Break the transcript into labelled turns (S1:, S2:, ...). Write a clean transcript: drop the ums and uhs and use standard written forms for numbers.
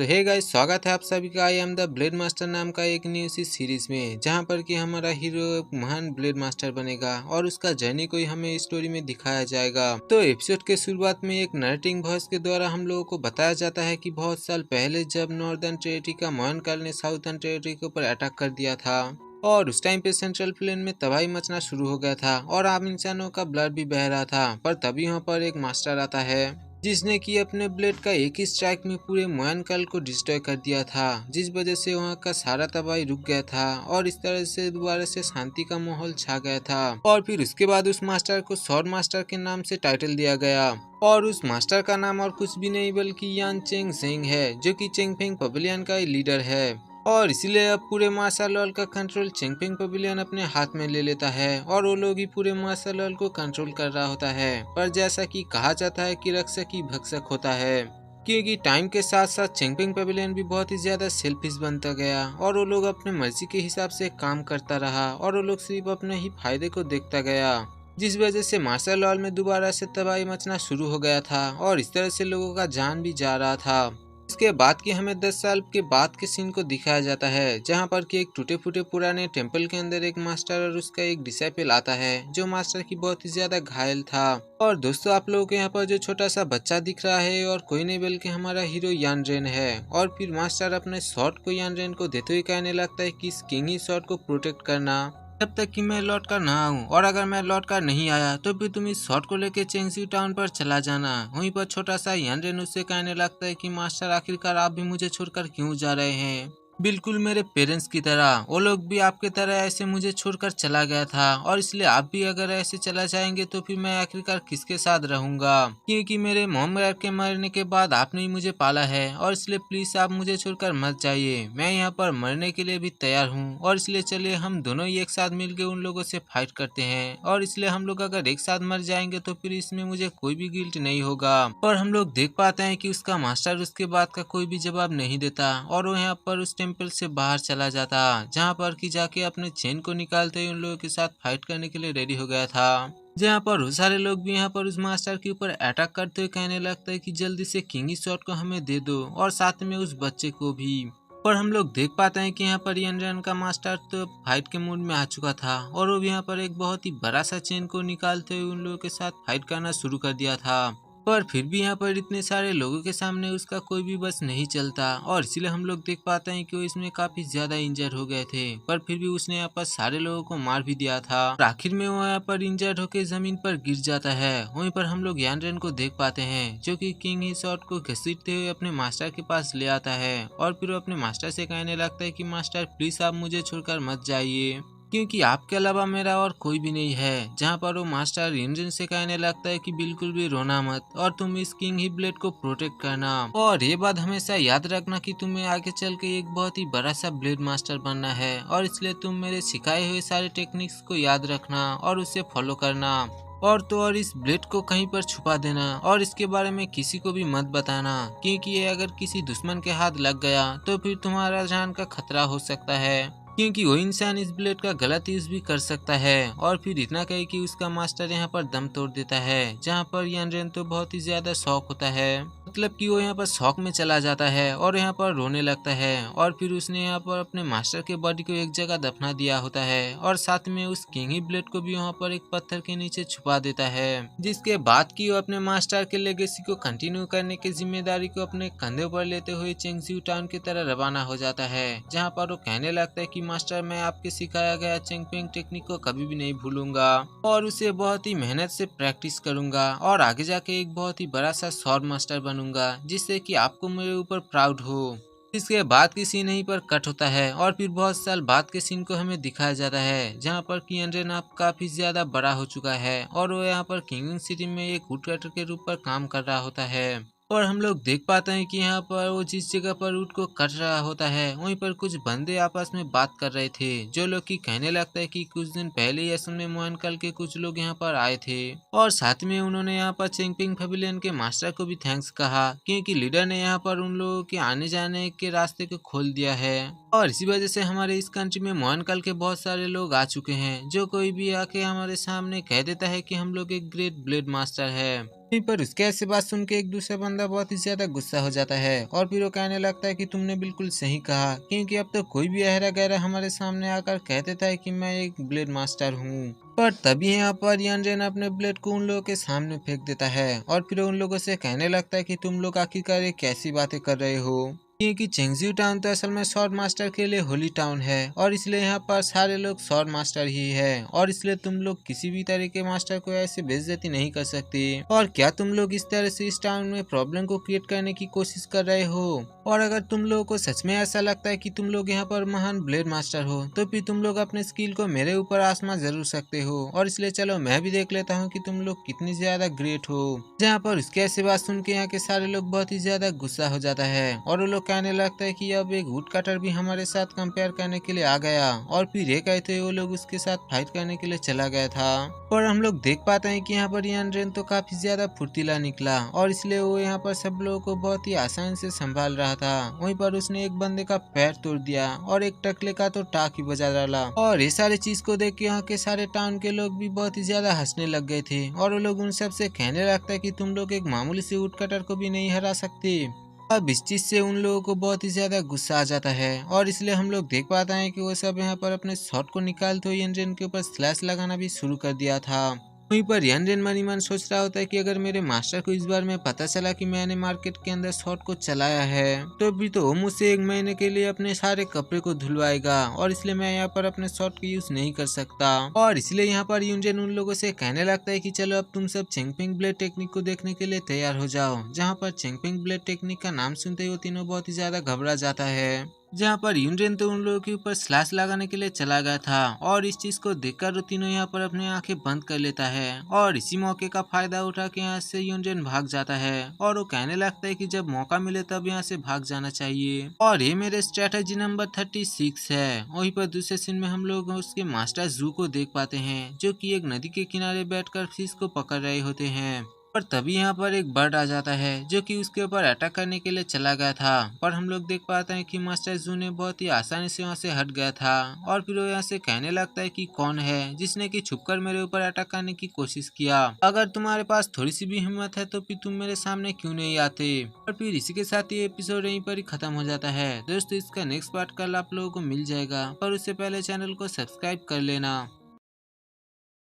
S1: तो hey guys, स्वागत है आप सभी का I am the blade master नाम का एक न्यू सी सीरीज में, जहां पर कि हमारा हीरो एक महान ब्लेड मास्टर बनेगा और उसका जर्नी को ही हमें स्टोरी में दिखाया जाएगा। तो एपिसोड के शुरुआत में एक नरेटिंग वॉइस के द्वारा हम लोगों को बताया जाता है कि बहुत साल पहले जब नॉर्दर्न टेरिटरी का मोहन काल ने साउथर्न टेरिटरी के ऊपर अटैक कर दिया था और उस टाइम पे सेंट्रल प्लेन में तबाही मचना शुरू हो गया था और आम इंसानों का ब्लड भी बह रहा था। पर तभी वहाँ पर एक मास्टर आता है जिसने कि अपने ब्लेड का एक ही स्ट्राइक में पूरे मोयनकाल को डिस्ट्रॉय कर दिया था, जिस वजह से वहाँ का सारा तबाही रुक गया था और इस तरह से दोबारा से शांति का माहौल छा गया था। और फिर उसके बाद उस मास्टर को स्वॉर्ड मास्टर के नाम से टाइटल दिया गया और उस मास्टर का नाम और कुछ भी नहीं बल्कि यान चेंग सेंग है, जो कि चेंगफेंग पवेलियन का लीडर है। और इसीलिए अब पूरे मार्शल लॉ का कंट्रोल चेंगफेंग पवेलियन अपने हाथ में ले लेता है और वो लोग ही पूरे मार्शल लॉ को कंट्रोल कर रहा होता है। पर जैसा कि कहा जाता है कि रक्षक ही भक्षक होता है, क्योंकि टाइम के साथ साथ चेंगफेंग पवेलियन भी बहुत ही ज्यादा सेल्फिश बनता गया और वो लोग अपने मर्जी के हिसाब से काम करता रहा और वो लोग सिर्फ अपने ही फायदे को देखता गया, जिस वजह से मार्शल लॉ में दोबारा से तबाही मचना शुरू हो गया था और इस तरह से लोगों का जान भी जा रहा था। इसके बाद की हमें 10 साल के बाद के सीन को दिखाया जाता है, जहां पर कि एक टूटे फूटे पुराने टेंपल के अंदर एक मास्टर और उसका एक डिसाइपल आता है, जो मास्टर की बहुत ही ज्यादा घायल था। और दोस्तों, आप लोगों को यहाँ पर जो छोटा सा बच्चा दिख रहा है और कोई नहीं बल्कि हमारा हीरो यान रेन है। और फिर मास्टर अपने शॉट को यान रेन को देते हुए कहने लगता है कि इस किंग ही शॉट को प्रोटेक्ट करना जब तक कि मैं लौट कर ना आऊं, और अगर मैं लौट कर नहीं आया तो फिर तुम इस शॉट को लेके चेंगसी टाउन पर चला जाना। वहीं पर छोटा सा यान रेन उससे कहने लगता है कि मास्टर, आखिरकार आप भी मुझे छोड़कर क्यों जा रहे हैं? बिल्कुल मेरे पेरेंट्स की तरह वो लोग भी आपके तरह ऐसे मुझे छोड़कर चला गया था, और इसलिए आप भी अगर ऐसे चला जाएंगे तो फिर मैं आखिरकार किसके साथ रहूंगा? क्योंकि मेरे मॉम डैड के मरने के बाद आपने ही मुझे पाला है, और इसलिए प्लीज आप मुझे छोड़कर मत जाइए। मैं यहाँ पर मरने के लिए भी तैयार हूँ, और इसलिए चलिए हम दोनों ही एक साथ मिलकर उन लोगों से फाइट करते हैं। और इसलिए हम लोग अगर एक साथ मर जाएंगे तो फिर इसमें मुझे कोई भी गिल्ट नहीं होगा। पर हम लोग देख पाते हैं कि उसका मास्टर उसके बात का कोई भी जवाब नहीं देता और वो यहाँ पर उस टेम्पल से बाहर चला जाता, जहाँ पर कि जाके अपने चेन को निकालते हुए उन लोगों के साथ फाइट करने के लिए रेडी हो गया था। जहाँ पर वो सारे लोग भी यहाँ पर उस मास्टर के ऊपर अटैक करते हुए कहने लगता है कि जल्दी से किंग शॉट को हमें दे दो और साथ में उस बच्चे को भी। पर हम लोग देख पाते हैं कि यहाँ पर यन का मास्टर तो फाइट के मूड में आ चुका था और वो भी यहाँ पर एक बहुत ही बड़ा सा चेन को निकालते हुए उन लोगों के साथ फाइट करना शुरू कर दिया था। पर फिर भी यहाँ पर इतने सारे लोगों के सामने उसका कोई भी बस नहीं चलता, और इसीलिए हम लोग देख पाते हैं कि वो इसमें काफी ज्यादा इंजर्ड हो गए थे। पर फिर भी उसने यहाँ पर सारे लोगों को मार भी दिया था और आखिर में वो यहाँ पर इंजर्ड होकर जमीन पर गिर जाता है। वहीं पर हम लोग यान रेन को देख पाते हैं, जो कि किंग ही शॉट को घसीटते हुए अपने मास्टर के पास ले आता है और फिर वो अपने मास्टर से कहने लगता है कि मास्टर प्लीज आप मुझे छोड़कर मत जाइए, क्योंकि आपके अलावा मेरा और कोई भी नहीं है। जहाँ पर वो मास्टर इंजन से कहने लगता है कि बिल्कुल भी रोना मत और तुम इस किंग ही ब्लेड को प्रोटेक्ट करना, और ये बात हमेशा याद रखना कि तुम्हें आगे चल के एक बहुत ही बड़ा सा ब्लेड मास्टर बनना है, और इसलिए तुम मेरे सिखाए हुए सारे टेक्निक्स को याद रखना और उसे फॉलो करना। और तो और इस ब्लेड को कहीं पर छुपा देना और इसके बारे में किसी को भी मत बताना, क्योंकि ये अगर किसी दुश्मन के हाथ लग गया तो फिर तुम्हारा जान का खतरा हो सकता है, क्योंकि वो इंसान इस ब्लेड का गलत यूज भी कर सकता है। और फिर इतना कहे कि उसका मास्टर यहाँ पर दम तोड़ देता है, जहाँ पर यान रेन तो बहुत ही ज्यादा शौक होता है, मतलब कि वो यहाँ पर शौक में चला जाता है और यहाँ पर रोने लगता है। और फिर उसने यहाँ पर अपने मास्टर के बॉडी को एक जगह दफना दिया होता है और साथ में उस किंग ही ब्लेड को भी वहाँ पर एक पत्थर के नीचे छुपा देता है, जिसके बाद की वो अपने मास्टर के लेगेसी को कंटिन्यू करने की जिम्मेदारी को अपने कंधे पर लेते हुए चेंगसी टाउन की तरह रवाना हो जाता है, जहाँ पर वो कहने लगता है कि मास्टर, मैं आपके सिखाया गया चेंगपेंग टेक्निक को कभी भी नहीं भूलूंगा और उसे बहुत ही मेहनत से प्रैक्टिस करूंगा और आगे जाके एक बहुत ही बड़ा सा स्वॉर्ड मास्टर बनूंगा, जिससे कि आपको मेरे ऊपर प्राउड हो। इसके बाद की सीन यहीं पर कट होता है और फिर बहुत साल बाद के सीन को हमें दिखाया जाता है, जहाँ पर कि एंड्रेन आप काफी ज्यादा बड़ा हो चुका है और वो यहाँ पर किंग सिटी में एक वुड कटर के रूप पर काम कर रहा होता है। और हम लोग देख पाते हैं कि यहाँ पर वो जिस जगह पर ऊँट को कट रहा होता है वहीं पर कुछ बंदे आपस में बात कर रहे थे, जो लोग की कहने लगता है कि कुछ दिन पहले ही असम में मोहनकाल के कुछ लोग यहाँ पर आए थे और साथ में उन्होंने यहाँ पर चेंगपिंग पवेलियन के मास्टर को भी थैंक्स कहा, क्योंकि लीडर ने यहाँ पर उन लोगों के आने जाने के रास्ते को खोल दिया है। और इसी वजह से हमारे इस कंट्री में मोहनकाल के बहुत सारे लोग आ चुके हैं, जो कोई भी आके हमारे सामने कह देता है कि हम लोग एक ग्रेट ब्लेड मास्टर है। वहीं पर उसके ऐसे बात सुन के एक दूसरा बंदा बहुत ही ज्यादा गुस्सा हो जाता है और फिर वो कहने लगता है कि तुमने बिल्कुल सही कहा, क्योंकि अब तो कोई भी अहरा गहरा हमारे सामने आकर कह देता है कि मैं एक ब्लेड मास्टर हूँ। पर तभी यहाँ पर यानरेन अपने ब्लेड को उन लोगों के सामने फेंक देता है और फिर उन लोगों से कहने लगता है कि तुम लोग आखिरकार ये कैसी बातें कर रहे हो, क्योंकि चेंगजियो टाउन तो असल में स्वॉर्ड मास्टर के लिए होली टाउन है और इसलिए यहाँ पर सारे लोग स्वॉर्ड मास्टर ही है और इसलिए तुम लोग किसी भी तरह के मास्टर को ऐसे बेइज्जती नहीं कर सकते। और क्या तुम लोग इस तरह से इस टाउन में प्रॉब्लम को क्रिएट करने की कोशिश कर रहे हो? और अगर तुम लोगों को सच में ऐसा लगता है कि तुम लोग यहाँ पर महान ब्लेड मास्टर हो तो फिर तुम लोग अपने स्किल को मेरे ऊपर आजमा जरूर सकते हो, और इसलिए चलो मैं भी देख लेता हूँ कि तुम लोग कितनी ज्यादा ग्रेट हो। जहाँ पर उसके ऐसी बात सुन के यहाँ के सारे लोग बहुत ही ज्यादा गुस्सा हो जाता है और वो लोग कहने लगता है कि अब एक वुड कटर भी हमारे साथ कंपेयर करने के लिए आ गया, और फिर ये कहते हुए वो लोग उसके साथ फाइट करने के लिए चला गया था। और हम लोग देख पाते हैं कि यहाँ पर यानरेन तो काफी ज्यादा फुर्तीला निकला और इसलिए वो यहाँ पर सब लोगों को बहुत ही आसानी से संभाल रहा था। वहीं पर उसने एक बंदे का पैर तोड़ दिया और एक टकले का तो टाक ही बजा डाला, और ये सारी चीज को देख के यहाँ के सारे टाउन के लोग भी बहुत ही ज्यादा हंसने लग गए थे और वो लोग उन सब से कहने लगता है कि तुम लोग एक मामूली सी वुड कटर को भी नहीं हरा सकते। अब इस चीज से उन लोगों को बहुत ही ज्यादा गुस्सा आ जाता है और इसलिए हम लोग देख पाते हैं कि वो सब यहाँ पर अपने शॉट को निकालते हुए यानरेन के ऊपर स्लैश लगाना भी शुरू कर दिया था। वहीं पर यानरेन मन ही मन सोच रहा होता है कि अगर मेरे मास्टर को इस बार में पता चला कि मैंने मार्केट के अंदर शॉट को चलाया है तो भी तो वो मुझसे 1 महीने के लिए अपने सारे कपड़े को धुलवाएगा, और इसलिए मैं यहाँ पर अपने शॉट का यूज नहीं कर सकता। और इसलिए यहाँ पर यानरेन उन लोगों से कहने लगता है कि चलो अब तुम सब चेंगपिंग ब्लेड टेक्निक को देखने के लिए तैयार हो जाओ। जहाँ पर चेंगपिंग ब्लेड टेक्निक का नाम सुनते ही वो तीनों बहुत ही ज्यादा घबरा जाता है। जहाँ पर यानरेन तो उन लोगों के ऊपर स्लैश लगाने के लिए चला गया था और इस चीज को देखकर वो तीनों यहाँ पर अपनी आंखें बंद कर लेता है, और इसी मौके का फायदा उठा के यहाँ से यानरेन भाग जाता है और वो कहने लगता है कि जब मौका मिले तब यहाँ से भाग जाना चाहिए। और ये मेरे स्ट्रेटेजी नंबर 36 है। वहीं पर दूसरे सीन में हम लोग उसके मास्टर जू को देख पाते हैं जो कि एक नदी के किनारे बैठकर फिश को पकड़ रहे होते हैं। पर तभी यहाँ पर एक बर्ड आ जाता है जो कि उसके ऊपर अटैक करने के लिए चला गया था, पर हम लोग देख पाते हैं कि मास्टर जू ने बहुत ही आसानी से वहाँ से हट गया था और फिर वो यहाँ से कहने लगता है कि कौन है जिसने कि छुपकर मेरे ऊपर अटैक करने की कोशिश किया। अगर तुम्हारे पास थोड़ी सी भी हिम्मत है तो फिर तुम मेरे सामने क्यों नहीं आते। और फिर इसी के साथ ये एपिसोड यहीं पर ही खत्म हो जाता है। दोस्तों इसका नेक्स्ट पार्ट कल आप लोगों को मिल जाएगा, पर उससे पहले चैनल को सब्सक्राइब कर लेना।